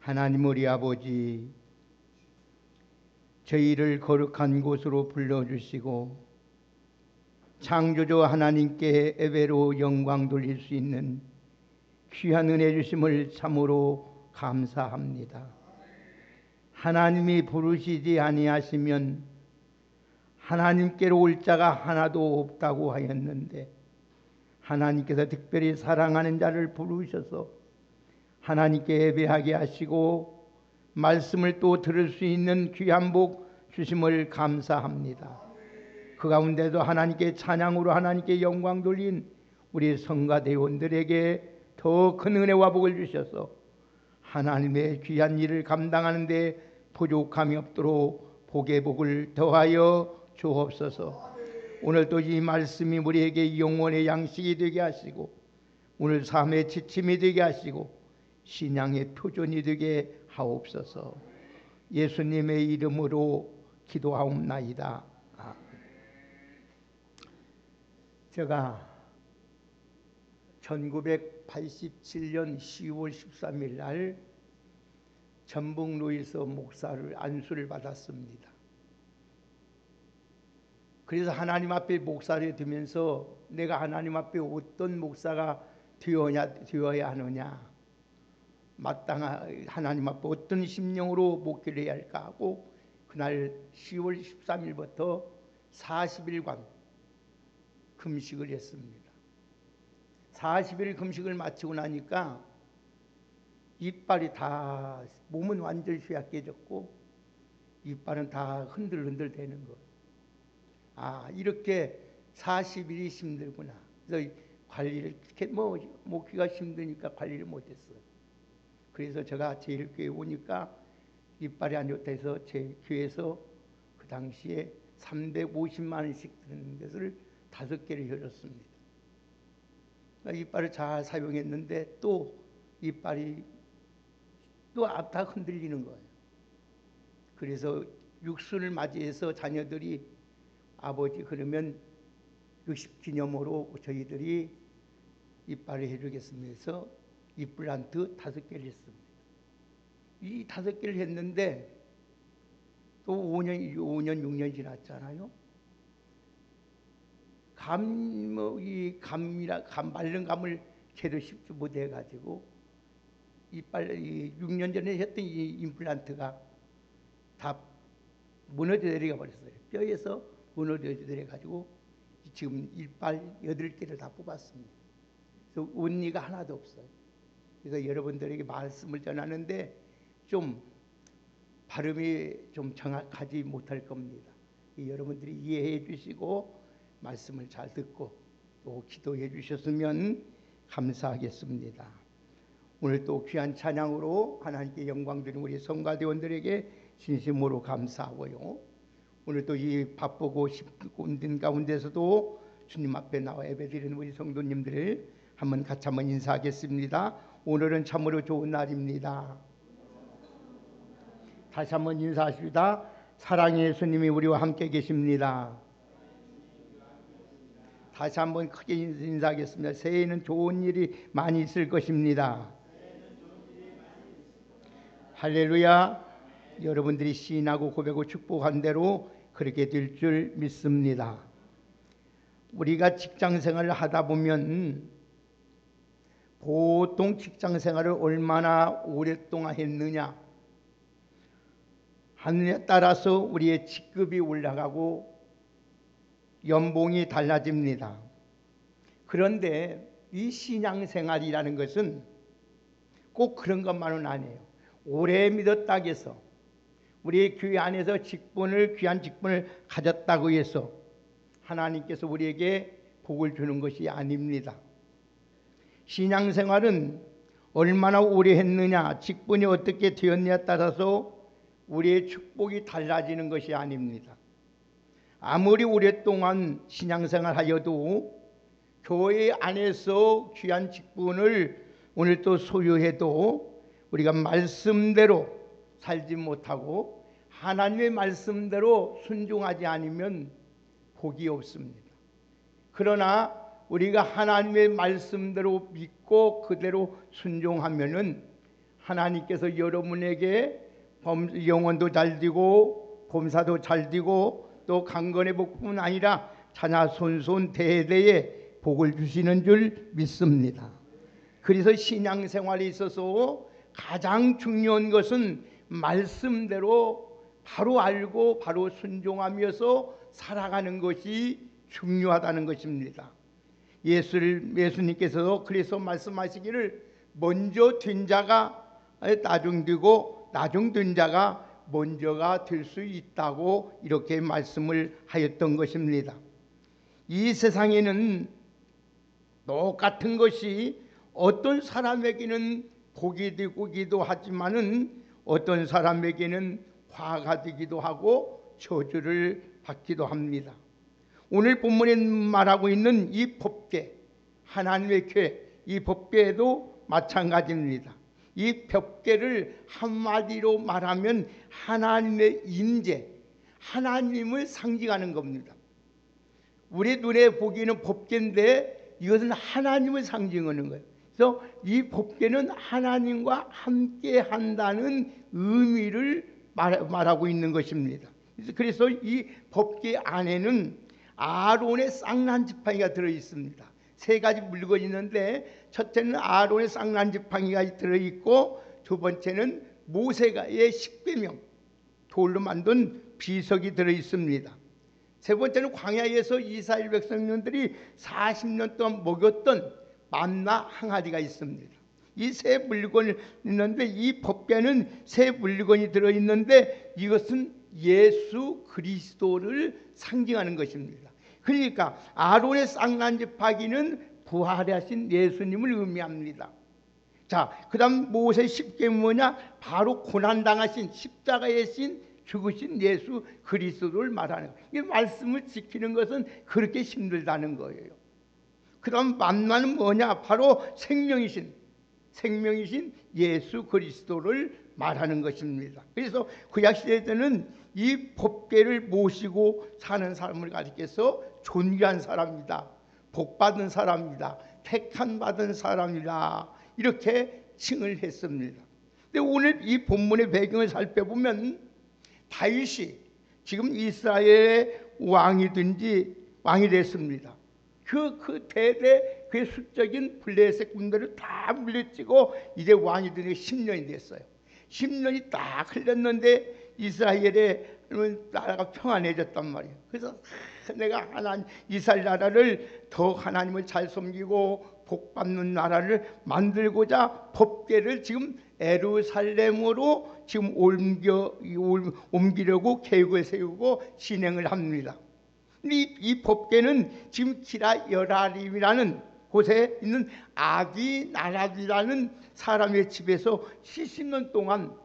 하나님 우리 아버지, 저희를 거룩한 곳으로 불러주시고 창조주 하나님께 예배로 영광 돌릴 수 있는 귀한 은혜 주심을 참으로 감사합니다. 하나님이 부르시지 아니하시면 하나님께로 올 자가 하나도 없다고 하였는데, 하나님께서 특별히 사랑하는 자를 부르셔서 하나님께 예배하게 하시고 말씀을 또 들을 수 있는 귀한 복 주심을 감사합니다. 그 가운데도 하나님께 찬양으로 하나님께 영광 돌린 우리 성가대원들에게 더 큰 은혜와 복을 주셔서 하나님의 귀한 일을 감당하는 데 부족함이 없도록 복의 복을 더하여 주옵소서. 오늘도 이 말씀이 우리에게 영혼의 양식이 되게 하시고 오늘 삶의 지침이 되게 하시고 신앙의 표준이 되게 하옵소서. 예수님의 이름으로 기도하옵나이다. 제가 1987년 10월 13일 날 전북 루이서 목사를 안수를 받았습니다. 그래서 하나님 앞에 목사를 두면서 내가 하나님 앞에 어떤 목사가 되어야 하느냐, 마땅한 하나님 앞에 어떤 심령으로 목회를 해야 할까 하고 그날 10월 13일부터 40일간 금식을 했습니다. 40일 금식을 마치고 나니까 이빨이 다, 몸은 완전히 쇠약해졌고 이빨은 다 흔들흔들 되는 거예요. 이렇게 40일이 힘들구나. 그래서 관리를 목회가 힘드니까 관리를 못했어요. 그래서 제가 제일 교회 오니까 이빨이 안 좋다 해서 제 교회에서 그 당시에 350만 원씩 드는 것을 5개를 해줬습니다. 이빨을 잘 사용했는데 또 이빨이 또 다 흔들리는 거예요. 그래서 육순을 맞이해서 자녀들이 아버지 그러면 60기념으로 저희들이 이빨을 해주겠습니다 해서 임플란트 5개를 했습니다. 이 5개를 했는데 또 5년 6년 지났잖아요. 감 마른 감을 제대로 씹지 못해 가지고 이빨 6년 전에 했던 이 임플란트가 다 무너져 내려가 버렸어요. 뼈에서 무너져 내려 가지고 지금 이빨 8개를 다 뽑았습니다. 그래서 온니가 하나도 없어요. 그래서 여러분들에게 말씀을 전하는데 좀 발음이 좀 정확하지 못할 겁니다. 여러분들이 이해해 주시고 말씀을 잘 듣고 또 기도해 주셨으면 감사하겠습니다. 오늘 또 귀한 찬양으로 하나님께 영광 드리는 우리 성가대원들에게 진심으로 감사하고요. 오늘 또 이 바쁘고 힘든 가운데서도 주님 앞에 나와 예배드리는 우리 성도님들 같이 한번 인사하겠습니다. 오늘은 참으로 좋은 날입니다. 다시 한번 인사하십니다. 사랑의 예수님이 우리와 함께 계십니다. 다시 한번 크게 인사하겠습니다. 새해에는 좋은 일이 많이 있을 것입니다. 할렐루야. 여러분들이 시인하고 고백하고 축복한 대로 그렇게 될 줄 믿습니다. 우리가 직장생활을 하다 보면 보통 직장생활을 얼마나 오랫동안 했느냐 하느냐에 따라서 우리의 직급이 올라가고 연봉이 달라집니다. 그런데 이 신앙생활이라는 것은 꼭 그런 것만은 아니에요. 오래 믿었다고 해서 우리 교회 안에서 귀한 직분을 가졌다고 해서 하나님께서 우리에게 복을 주는 것이 아닙니다. 신앙생활은 얼마나 오래 했느냐, 직분이 어떻게 되었냐에 따라서 우리의 축복이 달라지는 것이 아닙니다. 아무리 오랫동안 신앙생활 하여도 교회 안에서 귀한 직분을 오늘 또 소유해도 우리가 말씀대로 살지 못하고 하나님의 말씀대로 순종하지 않으면 복이 없습니다. 그러나 우리가 하나님의 말씀대로 믿고 그대로 순종하면은 하나님께서 여러분에게 영혼도 잘 되고 범사도 잘 되고 또 강건의 복뿐 아니라 자녀손손 대대에 복을 주시는 줄 믿습니다. 그래서 신앙생활에 있어서 가장 중요한 것은 말씀대로 바로 알고 바로 순종하면서 살아가는 것이 중요하다는 것입니다. 예수님께서 그래서 말씀하시기를 먼저 된 자가 나중 되고 나중 된 자가 먼저가 될 수 있다고 이렇게 말씀을 하였던 것입니다. 이 세상에는 똑같은 것이 어떤 사람에게는 복이 되기도 하지만은 어떤 사람에게는 화가 되기도 하고 저주를 받기도 합니다. 오늘 본문에 말하고 있는 이 법궤, 하나님의 궤, 이 법궤도 마찬가지입니다. 이 법궤를 한마디로 말하면 하나님의 임재, 하나님을 상징하는 겁니다. 우리 눈에 보기에는 법궤인데 이것은 하나님을 상징하는 거예요. 그래서 이 법궤는 하나님과 함께 한다는 의미를 말하고 있는 것입니다. 그래서 이 법궤 안에는 아론의 쌍난지팡이가 들어있습니다. 세 가지 물건이 있는데 첫째는 아론의 쌍난지팡이가 들어있고 두 번째는 모세의 십계명, 돌로 만든 비석이 들어있습니다. 세 번째는 광야에서 이스라엘 백성들이 40년 동안 먹였던 만나 항아리가 있습니다. 이 세 물건이 있는데 이 법궤는 세 물건이 들어있는데 이것은 예수 그리스도를 상징하는 것입니다. 그러니까 아론의 쌍난지팡이는 부활하신 예수님을 의미합니다. 자, 그 다음 모세의 십계명은 뭐냐? 바로 고난당하신 십자가의 신 죽으신 예수 그리스도를 말하는 거예요. 이 말씀을 지키는 것은 그렇게 힘들다는 거예요. 그 다음 만나는 뭐냐? 바로 생명이신 예수 그리스도를 말하는 것입니다. 그래서 구약시대 때는 이 법궤를 모시고 사는 사람을 가리켜서 존귀한 사람이다, 복받은 사람이다, 택함 받은 사람이다 이렇게 칭을 했습니다. 근데 오늘 이 본문의 배경을 살펴보면 다윗이 지금 이스라엘의 왕이 됐습니다. 그 대대 그의 수적인 블레셋 군대를 다 물리치고 이제 왕이 된 지 10년이 됐어요. 10년이 딱 흘렀는데 이스라엘의 나라가 평안해졌단 말이에요. 그래서 내가 이스라엘 나라를 더 하나님을 잘 섬기고 복받는 나라를 만들고자 법궤를 지금 예루살렘으로 지금 옮기려고 계획을 세우고 진행을 합니다. 이 법궤는 지금 기라 여라림이라는 곳에 있는 아비나답이라는 사람의 집에서 70년 동안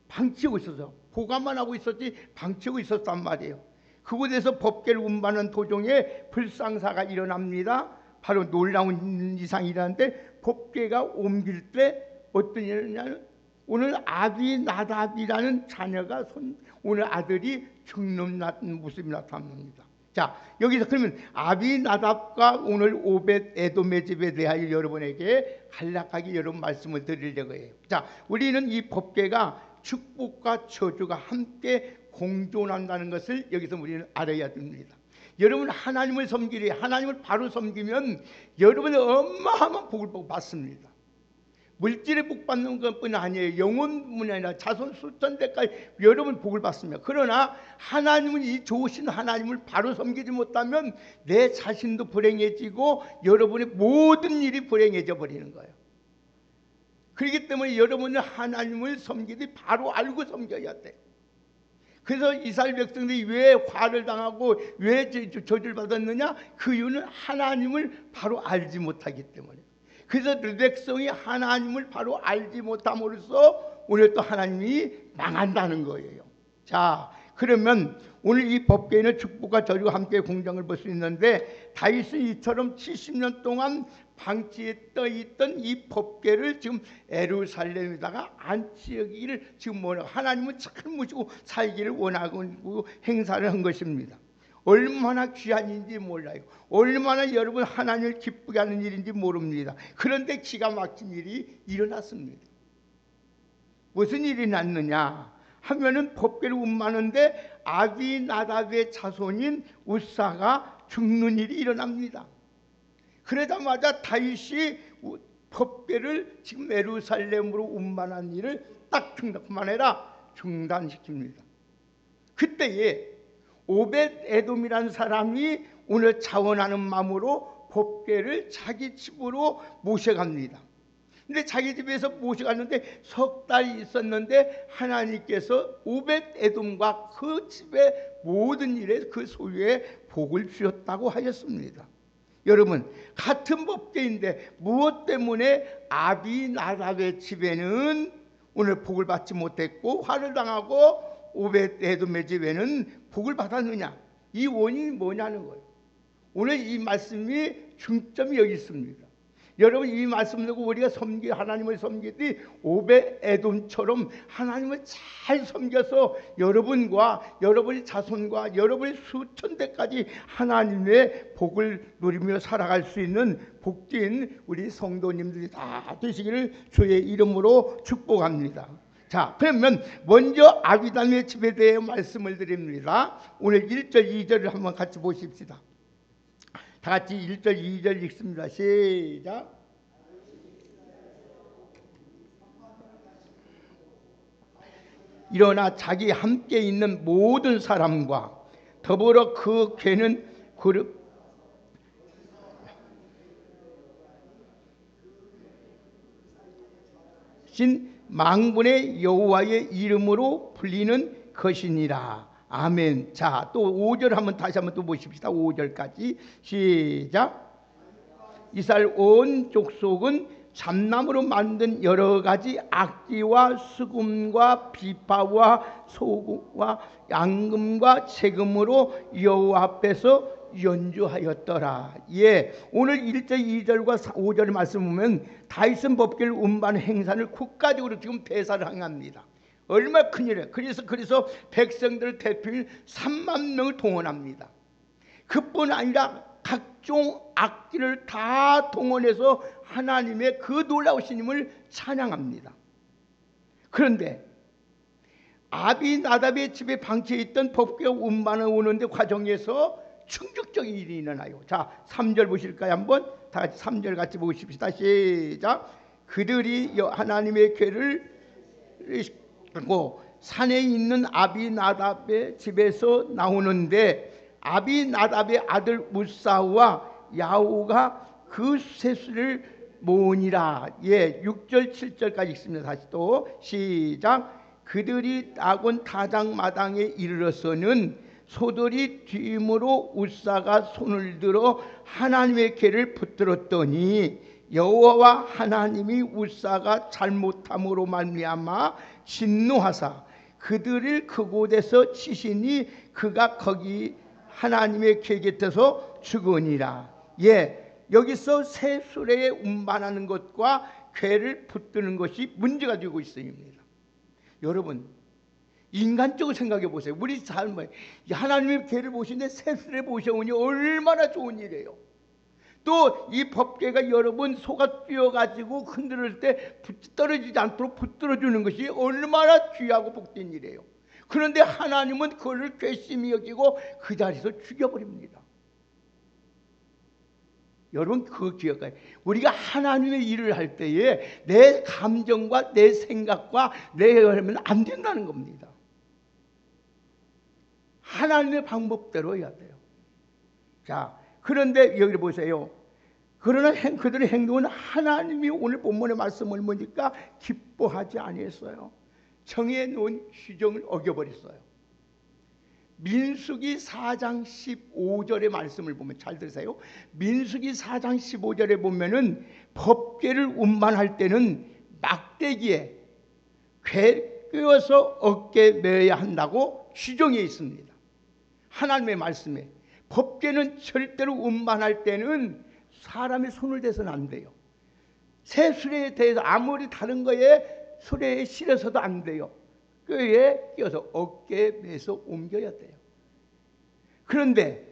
방치하고 있었어요. 보관만 하고 있었지 방치하고 있었단 말이에요. 그곳에서 법궤를 운반하는 도중에 불상사가 일어납니다. 바로 놀라운 이상이라는데 법궤가 옮길 때 어떤 일이냐면 오늘 아비나답이라는 자녀가 오늘 아들이 죽는 모습이 나타납니다. 자, 여기서 그러면 아비나답과 오늘 오벳 에돔의 집에 대하여 여러분에게 간략하게 여러분 말씀을 드리려고 해요. 자, 우리는 이 법궤가 축복과 저주가 함께 공존한다는 것을 여기서 우리는 알아야 됩니다. 여러분 하나님을 섬기리, 하나님을 바로 섬기면 여러분은 어마어마한 복을 받습니다. 물질의 복 받는 것뿐 아니에요. 영혼뿐 아니라 자손 수천 대까지 여러분 복을 받습니다. 그러나 하나님은 이 좋으신 하나님을 바로 섬기지 못하면 내 자신도 불행해지고 여러분의 모든 일이 불행해져 버리는 거예요. 그렇기 때문에 여러분은 하나님을 섬기듯 바로 알고 섬겨야 돼요. 그래서 이스라엘 백성들이 왜 화를 당하고 왜 저주를 받았느냐? 그 이유는 하나님을 바로 알지 못하기 때문에. 그래서 백성이 하나님을 바로 알지 못함으로써 오늘 또 하나님이 망한다는 거예요. 자, 그러면 오늘 이 법궤에는 축복과 저주가 함께 공정을 볼 수 있는데 다윗은 이처럼 70년 동안 방치에 떠 있던 이 법궤를 지금 예루살렘에다가 안치하기를 지금 하나님은 잘 모시고 살기를 원하고 행사를 한 것입니다. 얼마나 귀한 일인지 몰라요. 얼마나 여러분 하나님을 기쁘게 하는 일인지 모릅니다. 그런데 기가 막힌 일이 일어났습니다. 무슨 일이 났느냐 하면은 법궤를 운반하는데 아비나답의 자손인 우사가 죽는 일이 일어납니다. 그러자마자 다윗이 법궤를 지금 예루살렘으로 운반한 일을 딱 그만해라 중단시킵니다. 그때에 오벳 에돔이라는 사람이 오늘 자원하는 마음으로 법궤를 자기 집으로 모셔갑니다. 근데 자기 집에서 모셔갔는데 석 달 있었는데 하나님께서 오벳 에돔과 그 집의 모든 일에 그 소유에 복을 주셨다고 하셨습니다. 여러분 같은 법궤인데 무엇 때문에 아비나답의 집에는 오늘 복을 받지 못했고 화를 당하고 오벳 에돔의 집에는 복을 받았느냐? 이 원인이 뭐냐는 거예요. 오늘 이 말씀이 중점이 여기 있습니다. 여러분 이 말씀 듣고 우리가 하나님을 섬기듯이 오벳 에돔처럼 하나님을 잘 섬겨서 여러분과 여러분의 자손과 여러분의 수천대까지 하나님의 복을 누리며 살아갈 수 있는 복된 우리 성도님들이 다 되시기를 주의 이름으로 축복합니다. 자, 그러면 먼저 아비나답의 집에 대해 말씀을 드립니다. 오늘 1절 2절을 한번 같이 보십시다. 다 같이 1절 2절 읽습니다. 시작. 일어나 자기 함께 있는 모든 사람과 더불어 그 궤는 그룹 신 망군의 여호와의 이름으로 불리는 것이니라. 아멘. 자, 또 5절 한번 다시 한번 또 보십시다. 5절까지 시작. 이스라엘 온 족속은 참나무로 만든 여러 가지 악기와 수금과 비파와 소금과 양금과 세금으로 여호와 앞에서 연주하였더라. 예, 오늘 1절 2절과 5절의 말씀 보면 다윗은 법궤를 운반 행사를 국가적으로 지금 대사를 행합니다. 얼마나 큰일이에요. 그래서 백성들 대표인 3만 명을 동원합니다. 그뿐 아니라 각종 악기를 다 동원해서 하나님의 그 놀라우신 힘을 찬양합니다. 그런데 아비나답의 집에 방치해 있던 법궤 운반을 오는데 과정에서 충격적인 일이 일어나요. 자, 3절 보실까요? 한번 다 같이 3절 같이 보십시다. 시작. 그들이 하나님의 궤를 산에 있는 아비나답의 집에서 나오는데 아비나답의 아들 우사와 야후가 그 셋을 모으니라. 예, 6절 7절까지 읽습니다. 다시 또 시작. 그들이 낙원 타작마당에 이르러서는 소들이 뒤임으로 우사가 손을 들어 하나님의 궤를 붙들었더니 여호와 하나님이 우사가 잘못함으로 말미암아 진노하사 그들을 그곳에서 치시니 그가 거기 하나님의 궤 곁에서 죽으니라. 예, 여기서 새 수레에 운반하는 것과 궤를 붙드는 것이 문제가 되고 있습니다. 여러분 인간적으로 생각해 보세요. 우리 삶에 하나님의 궤를 보시는데 새 수레 보셔오니 얼마나 좋은 일이에요. 또 이 법궤가 여러분 소가 뛰어가지고 흔들을 때 떨어지지 않도록 붙들어주는 것이 얼마나 귀하고 복된 일이에요. 그런데 하나님은 그를 괘씸히 여기고 그 자리에서 죽여버립니다. 여러분 그거 기억해요. 우리가 하나님의 일을 할 때에 내 감정과 내 생각과 내 하면 안 된다는 겁니다. 하나님의 방법대로 해야 돼요. 자, 그런데 여기 보세요. 그러나 그들의 행동은 하나님이 오늘 본문의 말씀을 보니까 기뻐하지 아니했어요. 정해 놓은 규정을 어겨버렸어요. 민수기 4장 15절의 말씀을 보면 잘 들으세요. 민수기 4장 15절에 보면은 법궤를 운반할 때는 막대기에 꿰어서 어깨에 매야 한다고 규정해 있습니다. 하나님의 말씀에 법궤는 절대로 운반할 때는 사람의 손을 대서는 안 돼요. 새 수레에 대해서 아무리 다른 거에 수레에 실어서도 안 돼요. 뼈에 끼어서 어깨에 매서 옮겨야 돼요. 그런데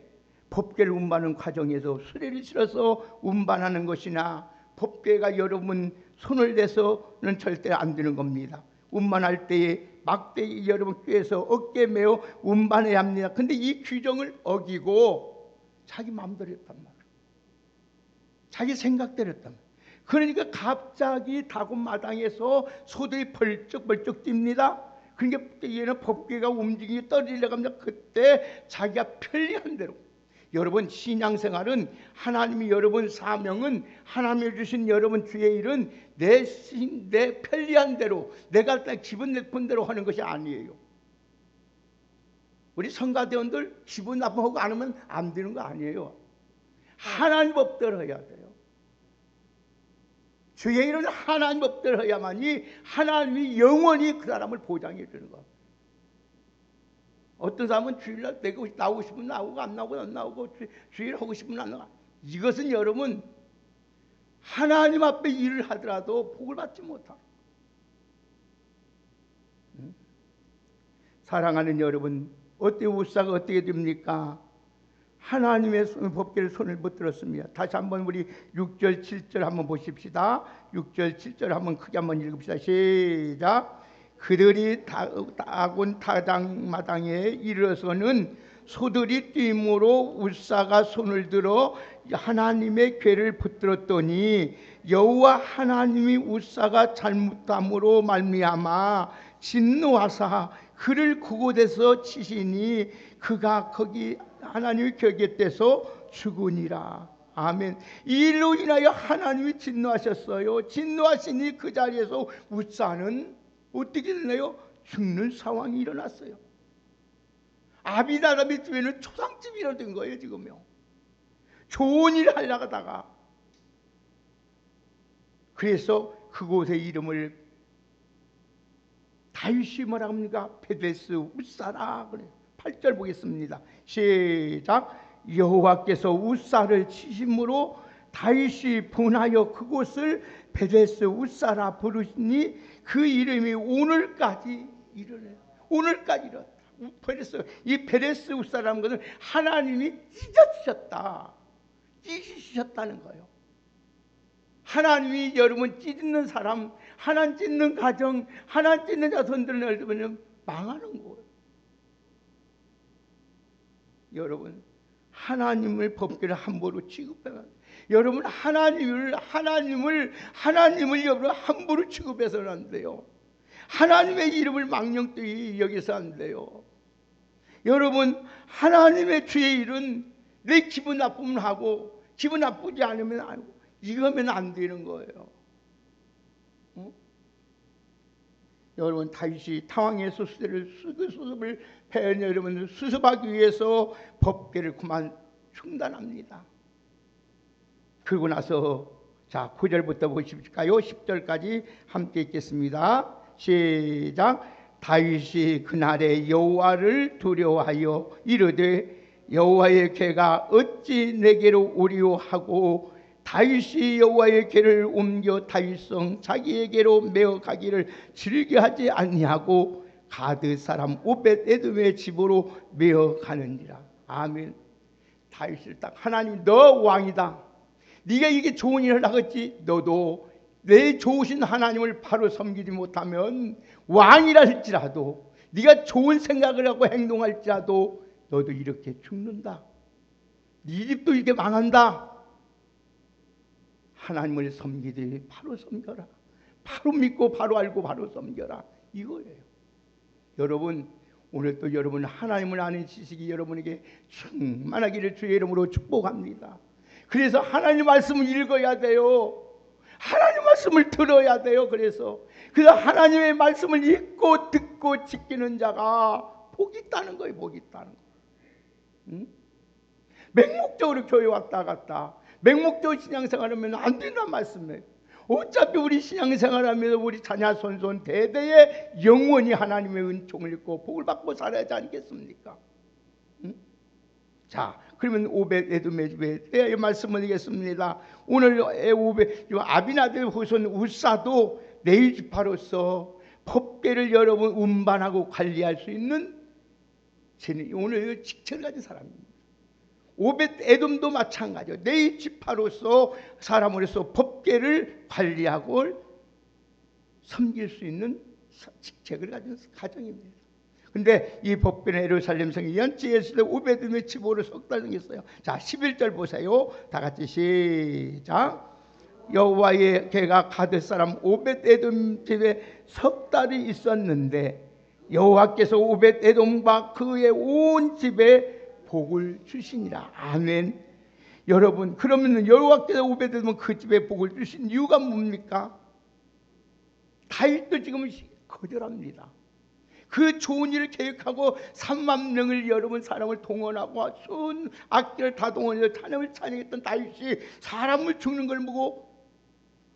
법궤를 운반하는 과정에서 수레를 실어서 운반하는 것이나 법궤가 여러분 손을 대서는 절대 안 되는 겁니다. 운반할 때에 막대기 여러분 꿰서 어깨에 메어 운반해야 합니다. 근데 이 규정을 어기고 자기 마음대로 했단 말이에요. 자기 생각대로 했단 말이에요. 그러니까 갑자기 다곤마당에서 소들이 벌쩍벌쩍 뜁니다. 그러니까 얘는 법궤가 움직이기 떨어지려고 합니다. 그때 자기가 편리한 대로. 여러분 신앙생활은 하나님이 여러분 사명은 하나님이 주신 여러분 주의 일은 내 편리한 대로 내가 기분 나쁜 대로 하는 것이 아니에요. 우리 성가대원들 기분 나쁘고 안 하면 안 되는 거 아니에요. 하나님 법대로 해야 돼요. 주의 일은 하나님 법대로 해야만이 하나님이 영원히 그 사람을 보장해 주는 거예요. 어떤 사람은 주일날 내가 나오고 싶으면 나오고 안 나오고 안 나오고 주일 하고 싶으면 안 나오고. 이것은 여러분 하나님 앞에 일을 하더라도 복을 받지 못하고. 사랑하는 여러분, 어떻게 우사가 어떻게 됩니까? 하나님의 법궤를 손을 못 들었습니다. 다시 한번 우리 6절 7절 한번 보십시다. 6절 7절 한번 크게 한번 읽읍시다. 시작. 그들이 다곤 타당마당에 이르러서는 소들이 뛰므로 우사가 손을 들어 하나님의 궤를 붙들었더니 여호와 하나님이 우사가 잘못함으로 말미암아 진노하사 그를 그곳에서 치시니 그가 거기 하나님의 격에 떼서 죽으니라. 아멘. 이 일로 인하여 하나님이 진노하셨어요. 진노하시니 그 자리에서 우사는 어떻게 되나요? 죽는 상황이 일어났어요. 아비나답의 집에는 초상집이 일어난 거예요. 지금요. 좋은 일을 하려고 하다가. 그래서 그곳의 이름을 다윗이 뭐라 합니까? 베데스 우사라 그래요. 8절 보겠습니다. 시작. 여호와께서 우사를 치심으로 다윗이 분하여 그곳을 베데스 우사라 부르시니 그 이름이 오늘까지 이르네. 오늘까지 이르다. 이 베데스 우사라는 것은 하나님이 찢어주셨다. 찢으셨다는 거예요. 하나님이 여러분 찢는 사람, 하나님 찢는 가정, 하나님 찢는 자손들을 여러분 망하는 거예요. 여러분 하나님을 법궤를 함부로 취급해요. 여러분 하나님을 여러분 함부로 취급해서는 안 돼요. 하나님의 이름을 망령되이 여기서 안 돼요. 여러분 하나님의 주의 일은 내 기분 나쁘면 하고 기분 나쁘지 않으면 안 하고 이거면 안 되는 거예요. 여러분 다윗이 당황해서 수습을 해야 여러분 수습하기 위해서 법궤를 그만 중단합니다. 그러고 나서 자 9절부터 보실까요? 10절까지 함께 읽겠습니다. 시작. 다윗이 그날에 여호와를 두려워하여 이르되 여호와의 궤가 어찌 내게로 오리오 하고 다윗이 여호와의 궤를 옮겨 다윗성 자기에게로 메어 가기를 즐겨하지 아니하고 가드 사람 오벳에돔의 집으로 메어 가느니라. 아멘. 다윗을 딱 하나님 너 왕이다. 네가 이게 좋은 일을 하겠지. 너도 내 좋으신 하나님을 바로 섬기지 못하면 왕이라 할지라도 네가 좋은 생각을 하고 행동할지라도 너도 이렇게 죽는다. 네 집도 이렇게 망한다. 하나님을 섬기되 바로 섬겨라. 바로 믿고 바로 알고 바로 섬겨라. 이거예요. 여러분 오늘 또 여러분 하나님을 아는 지식이 여러분에게 충만하기를 주의 이름으로 축복합니다. 그래서 하나님 말씀을 읽어야 돼요. 하나님 말씀을 들어야 돼요. 그래서 하나님의 말씀을 읽고 듣고 지키는 자가 복이 있다는 거예요. 복이 있다는 거예요. 응? 맹목적으로 교회 왔다 갔다 맹목적으로 신앙생활하면 안 된다는 말씀이에요. 어차피 우리 신앙생활하면서 우리 자녀 손손 대대에 영원히 하나님의 은총을 입고 복을 받고 살아야 하지 않겠습니까? 응? 자, 그러면 오벳에돔의 집에 말씀을 드리겠습니다. 오늘 아비나답의 후손 우사도 내 지파로서 법궤를 여러분 운반하고 관리할 수 있는 오늘 직책을 가진 사람입니다. 오벳 에돔도 마찬가지요. 네 지파로서 사람으로서 법궤를 관리하고 섬길 수 있는 직책을 가진 가정입니다. 근데 이 법궤는 예루살렘 성에 연치했을 오벳에돔의 집으로 석 달 생겼어요. 자, 11절 보세요. 다 같이 시작. 여호와의 궤가 가드 사람 오벳에돔 집에 석 달이 있었는데 여호와께서 오벳에돔과 그의 온 집에 복을 주시니라. 아멘. 여러분, 그러면 여호와께서 오벳에돔 그 집에 복을 주신 이유가 뭡니까? 다윗도 지금 거절합니다. 그 좋은 일을 계획하고 3만 명을 여러분 사람을 동원하고 순 악기를 다 동원해서 하나님을 찬양했던 다윗이 사람을 죽는 걸 보고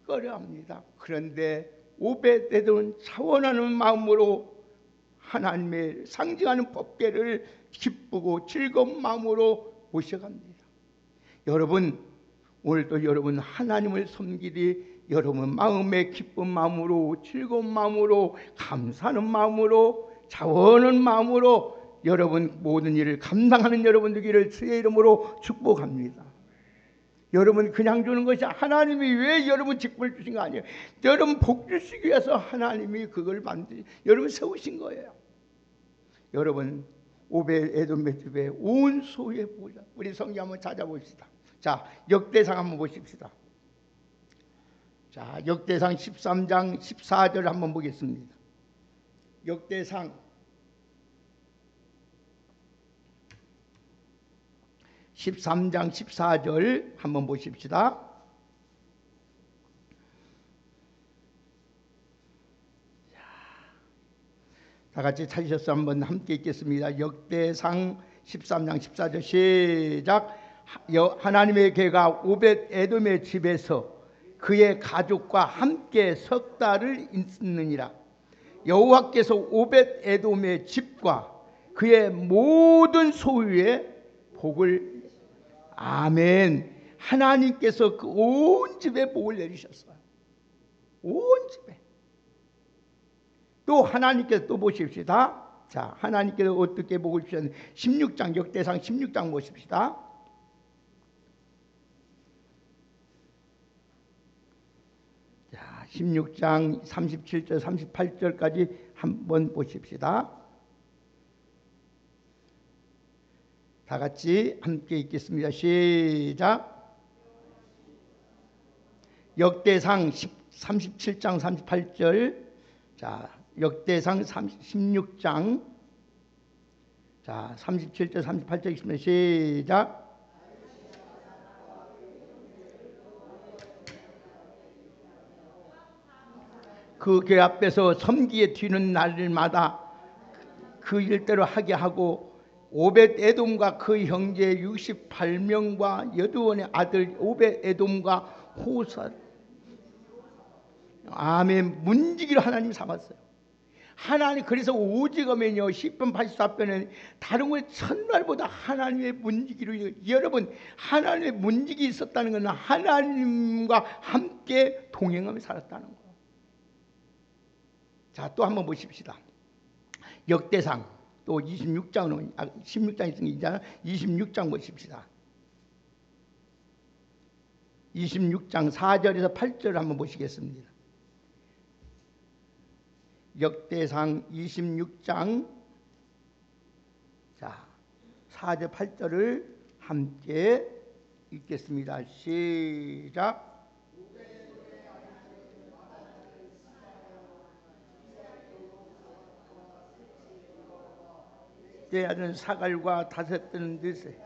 꺼려합니다. 그런데 오벳에돔은 차원하는 마음으로 하나님의 상징하는 법궤를 기쁘고 즐거운 마음으로 모셔갑니다. 여러분, 오늘도 여러분 하나님을 섬기리 여러분 마음의 기쁜 마음으로 즐거운 마음으로 감사하는 마음으로 자원하는 마음으로 여러분 모든 일을 감당하는 여러분 되기를 주의 이름으로 축복합니다. 여러분 그냥 주는 것이 하나님이 왜 여러분 직분을 주신 거 아니에요. 여러분 복 주시기 위해서 하나님이 그걸 여러분 세우신 거예요. 여러분 오벳에돔의 집에 온 소유의 보좌. 우리 성경 한번 찾아봅시다. 자, 역대상 한번 보십시다. 자, 역대상 13장 14절 한번 보겠습니다. 역대상 13장 14절 한번 보십시다. 다 같이 찾으셔서 한번 함께 읽겠습니다. 역대상 13장 14절 시작. 하나님의 궤가 오벳에돔의 집에서 그의 가족과 함께 석 달을 있느니라. 여호와께서 오벳에돔의 집과 그의 모든 소유에 복을 아멘. 하나님께서 그 온 집에 복을 내리셨어요. 온 집에. 또 하나님께서 또 보십시다. 자, 하나님께서 어떻게 복을 주셨는지 16장 역대상 16장 보십시다. 자, 16장 37절 38절까지 한번 보십시다. 다 같이 함께 읽겠습니다. 시작. 역대상 37장 38절. 자, 역대상 16장 자 37절 38절 읽습니다. 시작. 그 궤 앞에서 섬기에 튀는 날마다 그 일대로 하게 하고 오벳에돔과 그 형제 68명과 여두원의 아들 오벳에돔과 호사 아멘 문지기로 하나님 삼았어요. 하나님 그래서 오직하면요 시편 84편에 다른 거에 첫날보다 하나님의 문지기로 여러분 하나님의 문지기 있었다는 것은 하나님과 함께 동행하며 살았다는 거예요. 자, 또 한번 보십시다. 역대상 또 26장으로 16장 있으니까 26장 보십시다. 26장 4절에서 8절 한번 보시겠습니다. 역대상 26장 자 4절 8절을 함께 읽겠습니다. 시작. 때 아는 사갈과 다섯 뜨는 듯에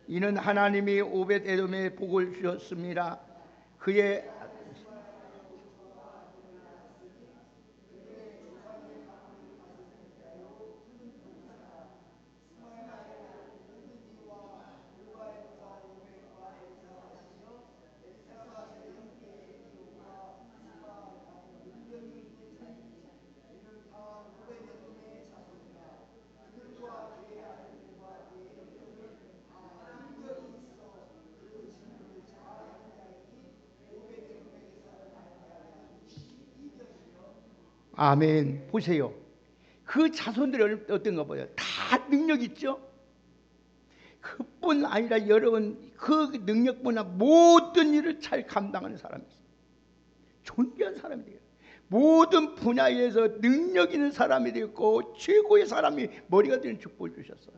이는 하나님이 오벳에돔에 복을 주셨습니다. 그의 아멘. 보세요. 그 자손들이 어떤가 봐요. 다 능력 있죠. 그뿐 아니라 여러분 그 능력보다 모든 일을 잘 감당하는 사람이 있어요. 존귀한 사람이 돼요. 모든 분야에서 능력 있는 사람이 되었고 최고의 사람이 머리가 되는 축복을 주셨어요.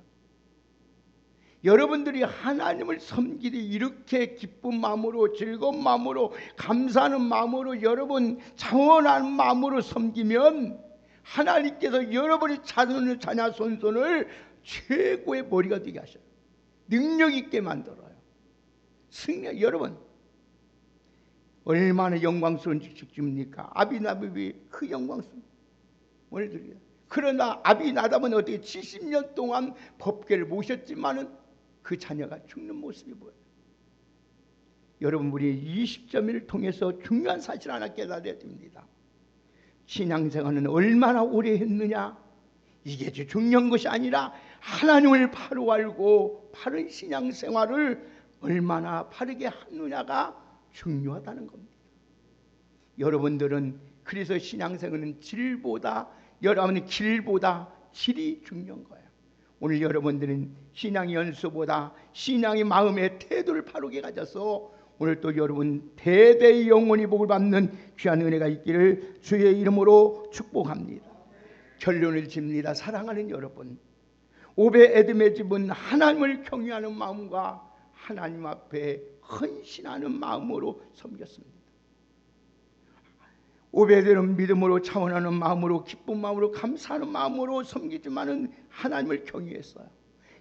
여러분들이 하나님을 섬기되 이렇게 기쁜 마음으로 즐거운 마음으로 감사하는 마음으로 여러분 자원하는 마음으로 섬기면 하나님께서 여러분의 자녀 손손을 최고의 머리가 되게 하셔요. 능력 있게 만들어요. 승리. 여러분 얼마나 영광스러운 직책입니까? 아비나답이 그 영광스러운 뭘 드려요. 그러나 아비나답은 어떻게 70년 동안 법궤를 모셨지만은 그 자녀가 죽는 모습이 보여요. 여러분 우리 20.1을 통해서 중요한 사실 하나 깨달아야 됩니다. 신앙생활은 얼마나 오래 했느냐 이게 중요한 것이 아니라 하나님을 바로 알고 바른 신앙생활을 얼마나 바르게 하느냐가 중요하다는 겁니다. 여러분들은 그래서 신앙생활은 질보다 여러분의 길보다 질이 중요한 거예요. 오늘 여러분들은 신앙의 연수보다 신앙의 마음의 태도를 바르게 가져서 오늘 또 여러분 대대의 영원히 복을 받는 귀한 은혜가 있기를 주의 이름으로 축복합니다. 결론을 짓습니다. 사랑하는 여러분, 오벳에돔의 집은 하나님을 경외하는 마음과 하나님 앞에 헌신하는 마음으로 섬겼습니다. 오벳에돔은 믿음으로 차원하는 마음으로 기쁜 마음으로 감사하는 마음으로 섬기지만은 하나님을 경외했어요.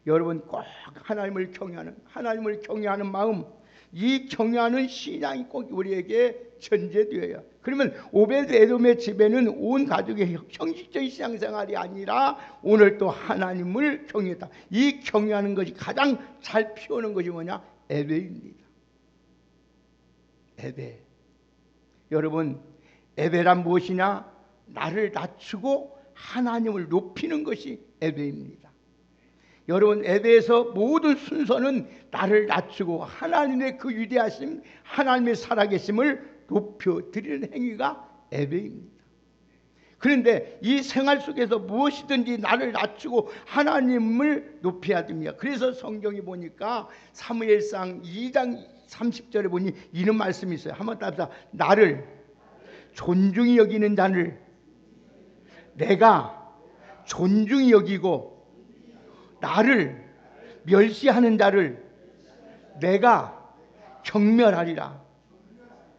여러분 꼭 하나님을 경외하는 마음, 이 경외하는 신앙이 꼭 우리에게 전제되어요. 그러면 오벳에돔의 집에는 온 가족의 형식적인 신앙생활이 아니라 오늘 또 하나님을 경외했다. 이 경외하는 것이 가장 잘 피우는 것이 뭐냐? 예배입니다. 예배. 여러분 예배란 무엇이냐? 나를 낮추고 하나님을 높이는 것이 예배입니다. 여러분 예배에서 모든 순서는 나를 낮추고 하나님의 그 위대하심, 하나님의 살아계심을 높여드리는 행위가 예배입니다. 그런데 이 생활 속에서 무엇이든지 나를 낮추고 하나님을 높여야 됩니다. 그래서 성경이 보니까 사무엘상 2장 30절에 보니 이런 말씀이 있어요. 한번 따라서 나를 존중히 여기는 자를 내가 존중히 여기고 나를 멸시하는 자를 내가 경멸하리라.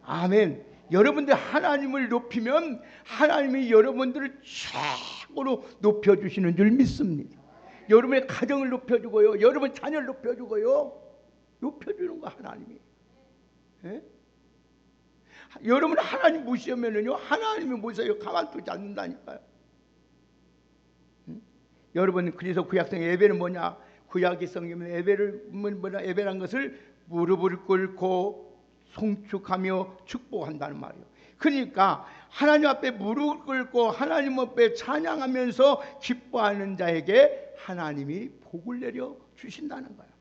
아멘. 여러분들 하나님을 높이면 하나님이 여러분들을 최고로 높여주시는 줄 믿습니다. 여러분의 가정을 높여주고요, 여러분 자녀를 높여주고요, 높여주는 거 하나님이. 예? 여러분 하나님 무시하면은요 하나님이 무시해요. 가만두지 않는다니까요. 여러분 그래서 구약성 예배는 뭐냐? 구약의 성경은 예배를 뭐냐? 예배란 것을 무릎을 꿇고 송축하며 축복한다는 말이에요. 그러니까 하나님 앞에 무릎을 꿇고 하나님 앞에 찬양하면서 기뻐하는 자에게 하나님이 복을 내려 주신다는 거예요.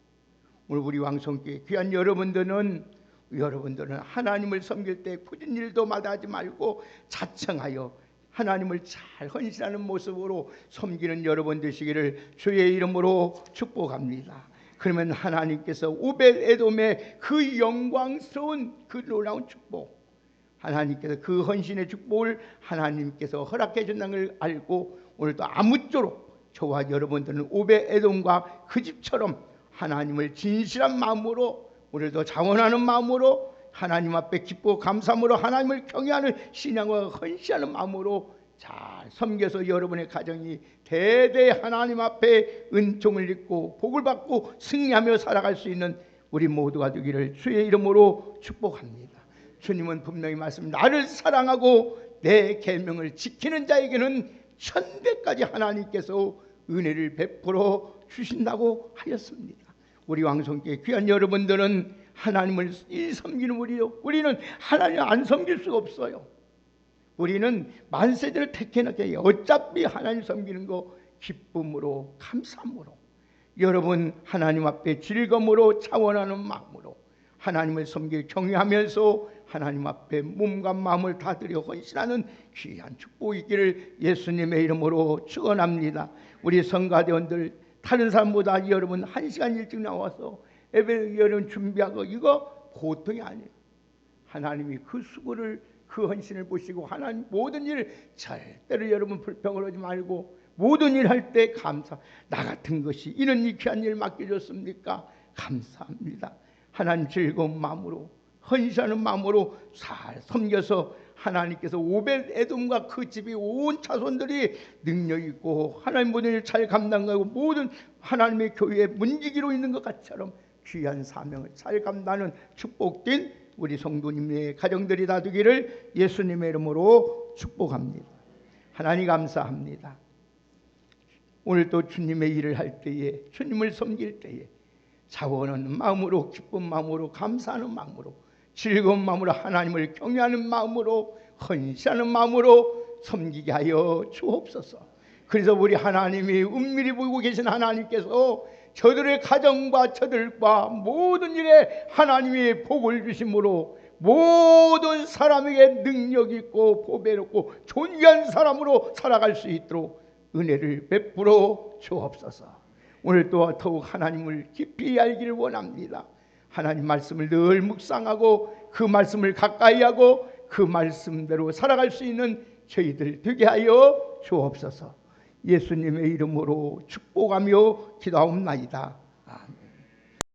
오늘 우리 왕성교회 귀한 여러분들은 하나님을 섬길 때 굳은 일도 마다하지 말고 자청하여 하나님을 잘 헌신하는 모습으로 섬기는 여러분 되시기를 주의 이름으로 축복합니다. 그러면 하나님께서 오벳에돔의 그 영광스러운 그 놀라운 축복, 하나님께서 그 헌신의 축복을 하나님께서 허락해 준다는 걸 알고 오늘도 아무쪼록 저와 여러분들은 오벳에돔과 그 집처럼 하나님을 진실한 마음으로 오늘도 자원하는 마음으로 하나님 앞에 기쁘고 감사함으로 하나님을 경외하는 신앙과 헌신하는 마음으로 잘 섬겨서 여러분의 가정이 대대 하나님 앞에 은총을 입고 복을 받고 승리하며 살아갈 수 있는 우리 모두가 되기를 주의 이름으로 축복합니다. 주님은 분명히 말씀합니다. 나를 사랑하고 내 계명을 지키는 자에게는 1000배까지 하나님께서 은혜를 베풀어 주신다고 하였습니다. 우리 왕성교회 귀한 여러분들은 하나님을 섬기는 우리는 하나님을 안 섬길 수가 없어요. 우리는 만세전을 택해놓게 어차피 하나님 섬기는 거 기쁨으로 감사함으로 여러분 하나님 앞에 즐거움으로 차원하는 마음으로 하나님을 섬길 경외하면서 하나님 앞에 몸과 마음을 다드려 헌신하는 귀한 축복이 있기를 예수님의 이름으로 축원합니다. 우리 성가대원들 다른 사람보다 여러분 1시간 일찍 나와서 예배 여러분 준비하고 이거 보통이 아니에요. 하나님이 그 수고를 그 헌신을 보시고 하나님 모든 일 절대로 여러분 불평을 하지 말고 모든 일 할 때 감사. 나 같은 것이 이런 귀한 일 맡겨줬습니까? 감사합니다. 하나님 즐거운 마음으로 헌신하는 마음으로 잘 섬겨서 하나님께서 오벳 에돔과 그 집이 온 자손들이 능력 있고 하나님 모든 일 잘 감당하고 모든 하나님의 교회의 문지기로 있는 것 같처럼 귀한 사명을 잘 감당하는 축복된 우리 성도님의 가정들이 다 되기를 예수님의 이름으로 축복합니다. 하나님 감사합니다. 오늘 또 주님의 일을 할 때에 주님을 섬길 때에 자원하는 마음으로 기쁜 마음으로 감사하는 마음으로 즐거운 마음으로 하나님을 경외하는 마음으로 헌신하는 마음으로 섬기게 하여 주옵소서. 그래서 우리 하나님이 은밀히 보고 계신 하나님께서 저들의 가정과 저들과 모든 일에 하나님이 복을 주심으로 모든 사람에게 능력 있고 보배롭고 존귀한 사람으로 살아갈 수 있도록 은혜를 베풀어 주옵소서. 오늘 또 더욱 하나님을 깊이 알기를 원합니다. 하나님 말씀을 늘 묵상하고 그 말씀을 가까이 하고 그 말씀대로 살아갈 수 있는 저희들 되게 하여 주옵소서. 예수님의 이름으로 축복하며 기도하옵나이다. 아멘.